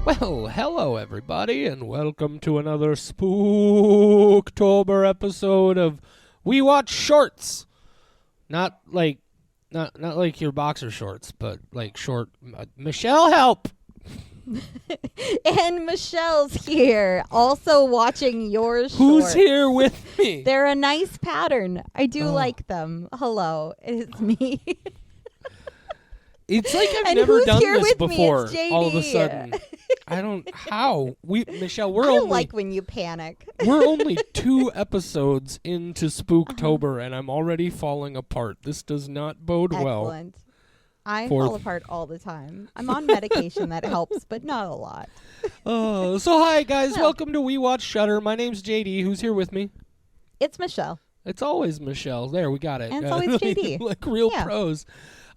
Well, hello everybody, and welcome to another Spooktober episode of We Watch Shorts. Not like your boxer shorts, but like short. Michelle, help! And Michelle's here, also watching your shorts. Who's here with me? They're a nice pattern. I do like them. Hello, it's me. It's like I've And never who's done here this with me? before. It's JD. All of a sudden, I don't. How Michelle? We're I only like when you panic. we're only 2 episodes into Spooktober, and I'm already falling apart. This does not bode well. Excellent. I For- fall apart all the time. I'm on medication that helps, but not a lot. Oh, so hi guys, Well. welcome to We Watch Shudder. My name's JD. Who's here with me? It's Michelle. It's always Michelle. There, we got it. And it's always JD. Like real Yeah. pros.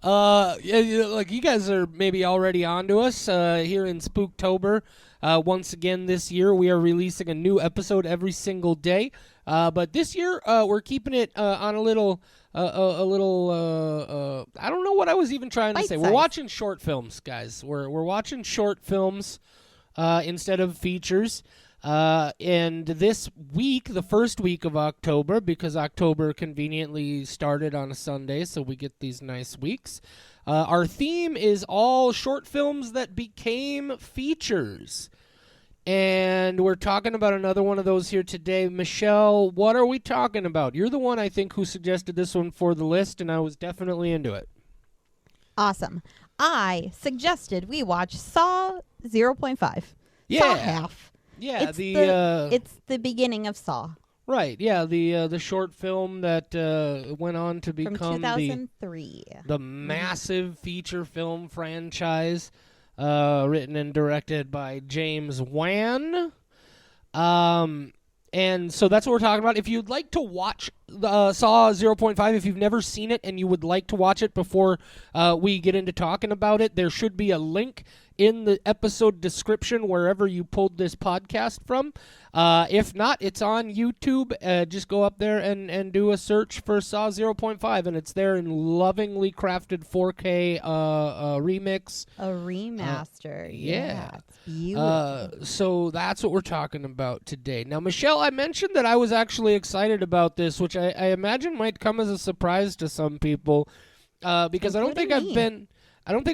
Like you guys are maybe already on to us here in Spooktober. Once again this year, we are releasing a new episode every single day. But this year, we're keeping it on a little. I don't know what I was even trying to say. Bite We're size. watching short films, guys. We're watching short films instead of features. And this week, the first week of October, because October conveniently started on a Sunday, so we get these nice weeks, our theme is all short films that became features. And we're talking about another one of those here today. Michelle, what are we talking about? You're the one, I think, who suggested this one for the list, and I was definitely into it. Awesome. I suggested we watch Saw 0.5. Yeah. Saw half. Yeah, It's it's the beginning of Saw right. Yeah, the short film that went on to from become 2003. the massive feature film franchise, written and directed by James Wan. And so that's what we're talking about. If you'd like to watch Saw 0.5, if you've never seen it and you would like to watch it before we get into talking about it, there should be a link in the episode description wherever you pulled this podcast from. If not, it's on YouTube. Just go up there and do a search for Saw 0.5, and it's there in lovingly crafted 4K remix. A remaster. yeah. It's beautiful. So that's what we're talking about today. Now, Michelle, I mentioned that I was actually excited about this, which I imagine might come as a surprise to some people, because I don't think Including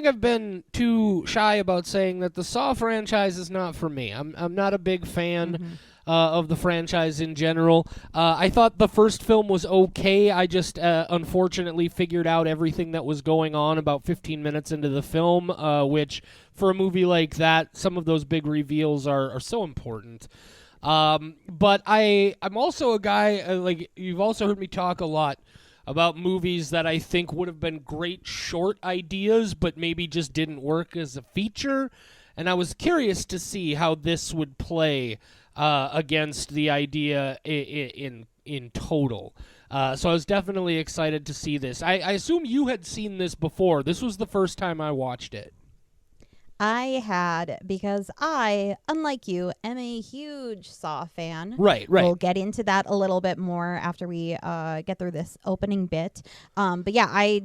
I've been too shy about saying that the Saw franchise is not for me. I'm not a big fan of the franchise in general. I thought the first film was okay. I just unfortunately figured out everything that was going on about 15 minutes into the film, which for a movie like that, some of those big reveals are so important. But I'm also a guy, like you've also heard me talk a lot about movies that I think would have been great short ideas, but maybe just didn't work as a feature. And I was curious to see how this would play against the idea in total. So I was definitely excited to see this. I assume you had seen this before. This was the first time I watched it. I had, because I, unlike you, am a huge Saw fan. Right. We'll get into that a little bit more after we get through this opening bit. But yeah,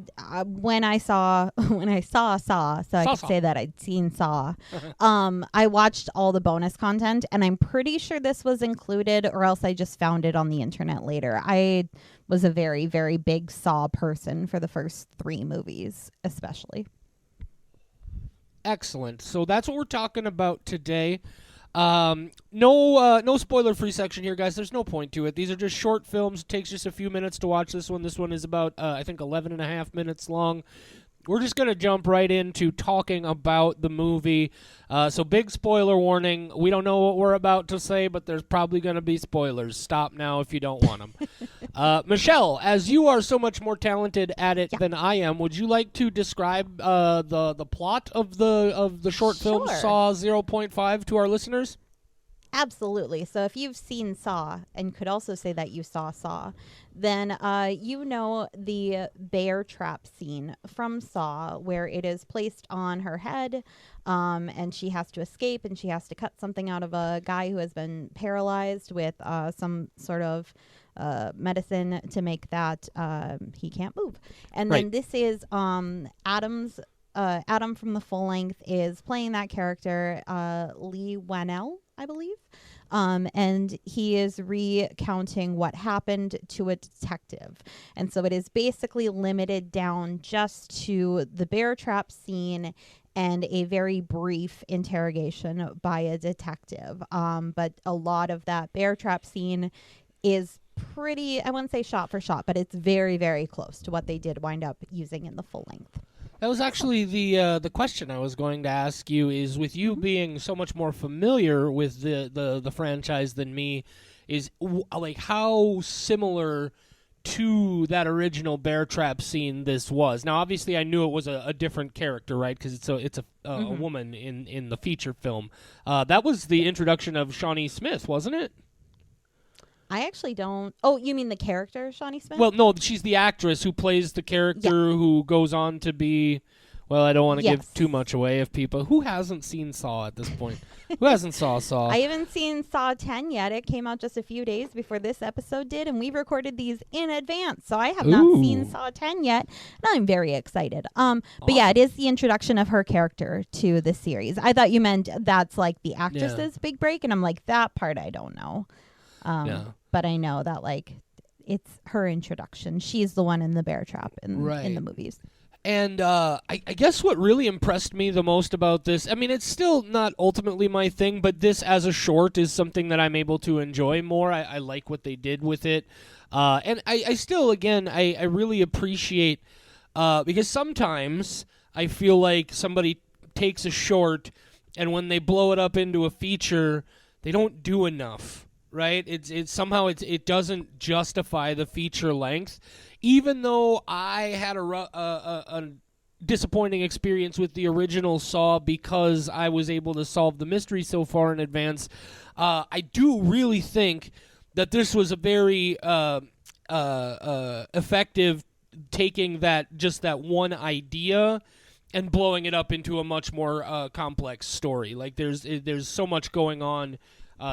when I saw Saw, so I could say that I'd seen Saw. I watched all the bonus content, and I'm pretty sure this was included, or else I just found it on the internet later. I was a very, very big Saw person for the first 3 movies, especially. Excellent. So that's what we're talking about today. No spoiler-free section here, guys. There's no point to it. These are just short films. It takes just a few minutes to watch this one. This one is about, I think, 11 and a half minutes long. We're just going to jump right into talking about the movie. So big spoiler warning. We don't know what we're about to say, but there's probably going to be spoilers. Stop now if you don't want them. Michelle, as you are so much more talented at it than I am, would you like to describe the plot of the short film Sure. Saw 0.5 to our listeners? Absolutely. So if you've seen Saw and could also say that you saw Saw, then you know the bear trap scene from Saw where it is placed on her head and she has to escape and she has to cut something out of a guy who has been paralyzed with some sort of medicine to make that he can't move. And then this is Adam's Adam from the full length is playing that character, Lee Wanell, I believe. And he is recounting what happened to a detective. And so it is basically limited down just to the bear trap scene and a very brief interrogation by a detective. But a lot of that bear trap scene is pretty, I wouldn't say shot for shot, but it's very, very close to what they did wind up using in the full length. That was actually the question I was going to ask you. Is with you being so much more familiar with the franchise than me, is like how similar to that original bear trap scene this was. Now, obviously, I knew it was a different character, right? Because it's a woman in the feature film. That was the introduction of Shawnee Smith, wasn't it? I actually don't. Oh, you mean the character, Shawnee Smith? Well, no, she's the actress who plays the character who goes on to be. Well, I don't want to give too much away if people who hasn't seen Saw at this point. Who hasn't Saw? I haven't seen Saw 10 yet. It came out just a few days before this episode did, and we recorded these in advance, so I have not seen Saw 10 yet, and I'm very excited. But yeah, it is the introduction of her character to the series. I thought you meant that's like the actress's big break, and I'm like, that part I don't know. But I know that like it's her introduction. She's the one in the bear trap in the movies. And I guess what really impressed me the most about this, I mean, it's still not ultimately my thing, but this as a short is something that I'm able to enjoy more. I like what they did with it. And I still, again, I really appreciate, because sometimes I feel like somebody takes a short and when they blow it up into a feature, they don't do enough. Right? It's somehow it doesn't justify the feature length, even though I had a disappointing experience with the original Saw because I was able to solve the mystery so far in advance. I do really think that this was a very effective taking that one idea and blowing it up into a much more complex story. Like there's so much going on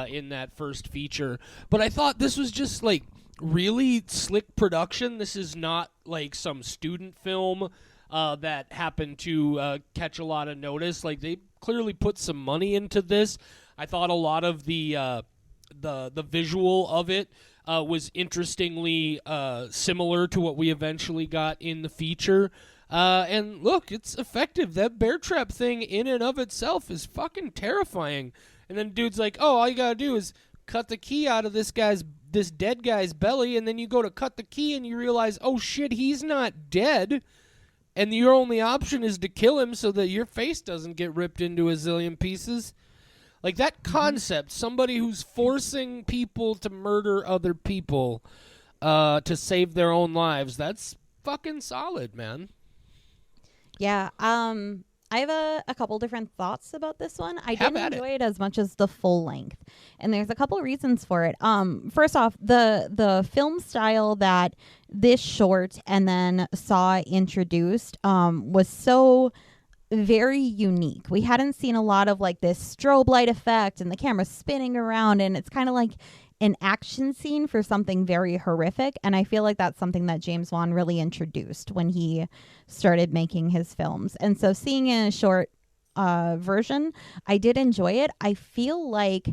in that first feature. But I thought this was just like really slick production. This is not like some student film that happened to catch a lot of notice. Like they clearly put some money into this. I thought a lot of the visual of it was interestingly similar to what we eventually got in the feature. And look, it's effective. That bear trap thing in and of itself is fucking terrifying. And then dude's like, oh, all you gotta do is cut the key out of this dead guy's belly, and then you go to cut the key and you realize, oh shit, he's not dead. And your only option is to kill him so that your face doesn't get ripped into a zillion pieces. Like that concept, somebody who's forcing people to murder other people to save their own lives, that's fucking solid, man. Yeah, I have a couple different thoughts about this one. I didn't enjoy it as much as the full length, and there's a couple reasons for it. First off, the film style that this short and then Saw introduced was so very unique. We hadn't seen a lot of like this strobe light effect and the camera spinning around, and it's kind of like an action scene for something very horrific. And I feel like that's something that James Wan really introduced when he started making his films. And so seeing it in a short version, I did enjoy it. I feel like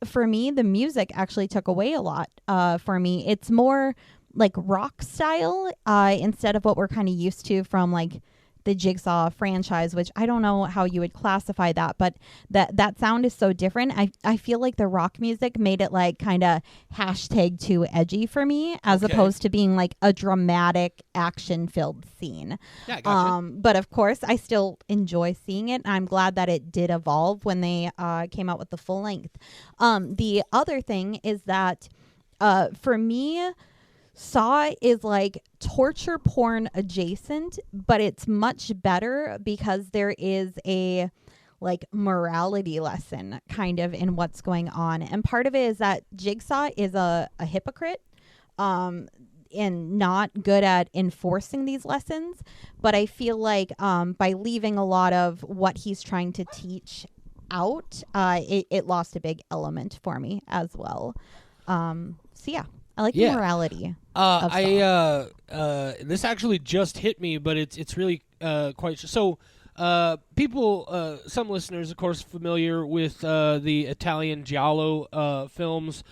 for me, the music actually took away a lot for me. It's more like rock style instead of what we're kind of used to from like the Jigsaw franchise, which I don't know how you would classify that, but that sound is so different. I feel like the rock music made it like kind of #too edgy for me, as opposed to being like a dramatic action filled scene. Yeah, I gotcha. But of course I still enjoy seeing it, and I'm glad that it did evolve when they came out with the full length. The other thing is that for me, Saw is like torture porn adjacent, but it's much better because there is a like morality lesson kind of in what's going on. And part of it is that Jigsaw is a hypocrite and not good at enforcing these lessons. But I feel like by leaving a lot of what he's trying to teach out, it lost a big element for me as well. So yeah. I like the morality. This actually just hit me, but it's really quite sure. So, people, some listeners, of course, familiar with the Italian giallo films.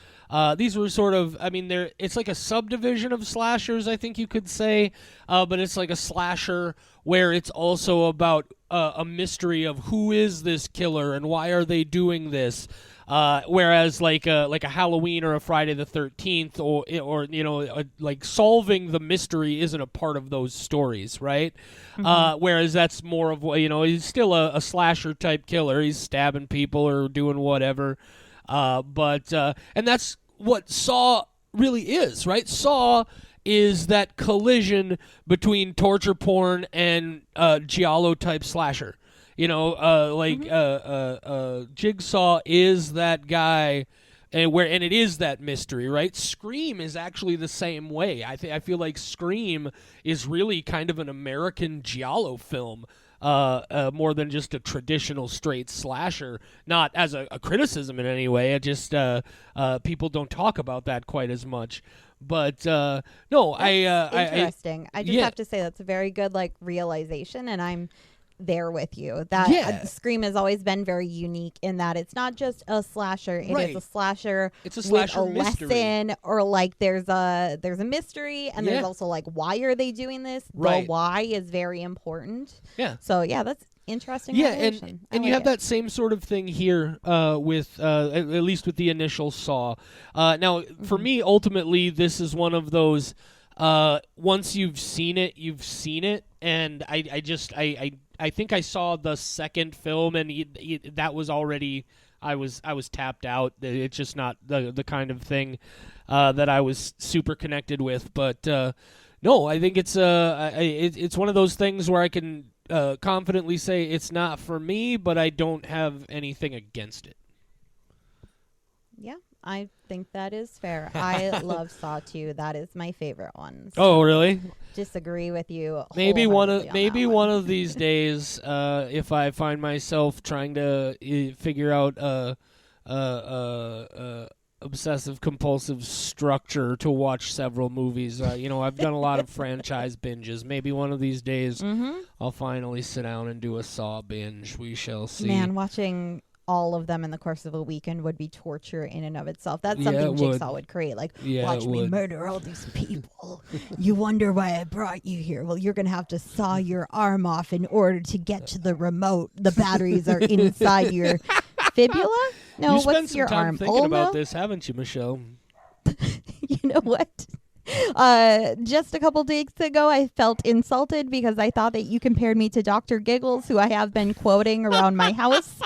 These were sort of, I mean, it's like a subdivision of slashers, I think you could say, but it's like a slasher where it's also about a mystery of who is this killer and why are they doing this. Whereas like a Halloween or a Friday the 13th or you know like solving the mystery isn't a part of those stories, right? Whereas that's more of what, you know, he's still a slasher type killer. He's stabbing people or doing whatever. But and that's what Saw really is, right? Saw is that collision between torture porn and giallo type slasher. You know, Jigsaw is that guy, and it is that mystery, right? Scream is actually the same way. I feel like Scream is really kind of an American giallo film, more than just a traditional straight slasher. Not as a criticism in any way. It just people don't talk about that quite as much. But no, interesting. I just have to say that's a very good realization, and I'm there with you. That Scream has always been very unique in that it's not just a slasher. It is a slasher. It's a slasher with a mystery. lesson, or there's a mystery, and there's also why are they doing this? Right. The why is very important. Yeah. So that's interesting. Yeah, and you have that same sort of thing here with at least with the initial Saw. Now, for me, ultimately, this is one of those. Once you've seen it, and I think I saw the second film, and that was already I was tapped out. It's just not the kind of thing that I was super connected with. But no, I think it's one of those things where I can confidently say it's not for me, but I don't have anything against it. Yeah, I think that is fair. I love Saw 2. That is my favorite one. So oh, really? Disagree with you. Maybe one of these days, if I find myself trying to figure out obsessive compulsive structure to watch several movies. I've done a lot of franchise binges. Maybe one of these days I'll finally sit down and do a Saw binge. We shall see. Man, watching all of them in the course of a weekend would be torture in and of itself. That's something Jigsaw would create. Watch me murder all these people. You wonder why I brought you here. Well, you're going to have to saw your arm off in order to get to the remote. The batteries are inside your fibula? No, you what's your arm? Thinking Ulna? about this, haven't you, Michelle? You know what? Just a couple days ago, I felt insulted because I thought that you compared me to Dr. Giggles, who I have been quoting around my house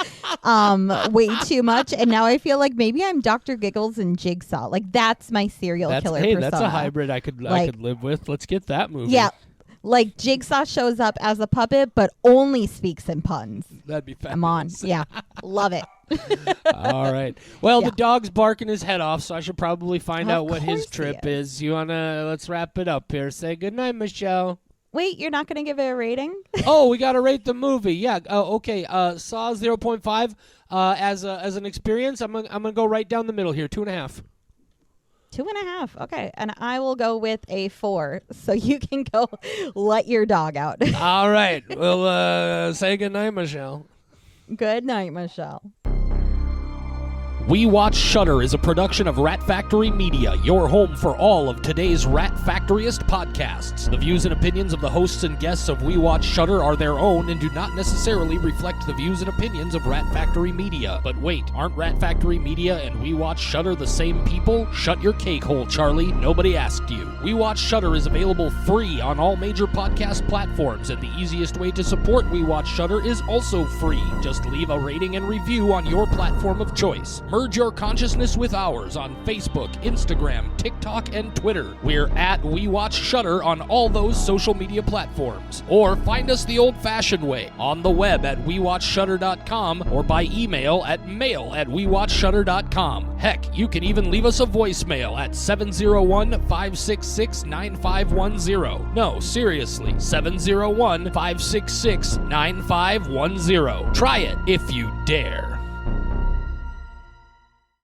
way too much. And now I feel like maybe I'm Dr. Giggles and Jigsaw. That's my serial killer persona. That's a hybrid I could live with. Let's get that movie. Yeah. Jigsaw shows up as a puppet, but only speaks in puns. That'd be fabulous. I'm on. Yeah. Love it. All right. Well, the dog's barking his head off, so I should probably find out what his trip is. Let's wrap it up here. Say goodnight, Michelle. Wait, you're not going to give it a rating? Oh, we got to rate the movie. Yeah. Okay. Saw 0.5 as an experience. I'm gonna go right down the middle here. 2.5. 2.5. Okay. And I will go with a 4. So you can go let your dog out. All right. Well, say goodnight, Michelle. Good night, Michelle. We Watch Shudder is a production of Rat Factory Media, your home for all of today's Rat Factoryist podcasts. The views and opinions of the hosts and guests of We Watch Shudder are their own and do not necessarily reflect the views and opinions of Rat Factory Media. But wait, aren't Rat Factory Media and We Watch Shudder the same people? Shut your cake hole, Charlie. Nobody asked you. We Watch Shudder is available free on all major podcast platforms, and the easiest way to support We Watch Shudder is also free. Just leave a rating and review on your platform of choice. Merge your consciousness with ours on Facebook, Instagram, TikTok, and Twitter. We're at We Watch Shudder on all those social media platforms. Or find us the old-fashioned way, on the web at WeWatchShudder.com or by email at mail@WeWatchShudder.com. Heck, you can even leave us a voicemail at 701-566-9510. No, seriously, 701-566-9510. Try it if you dare.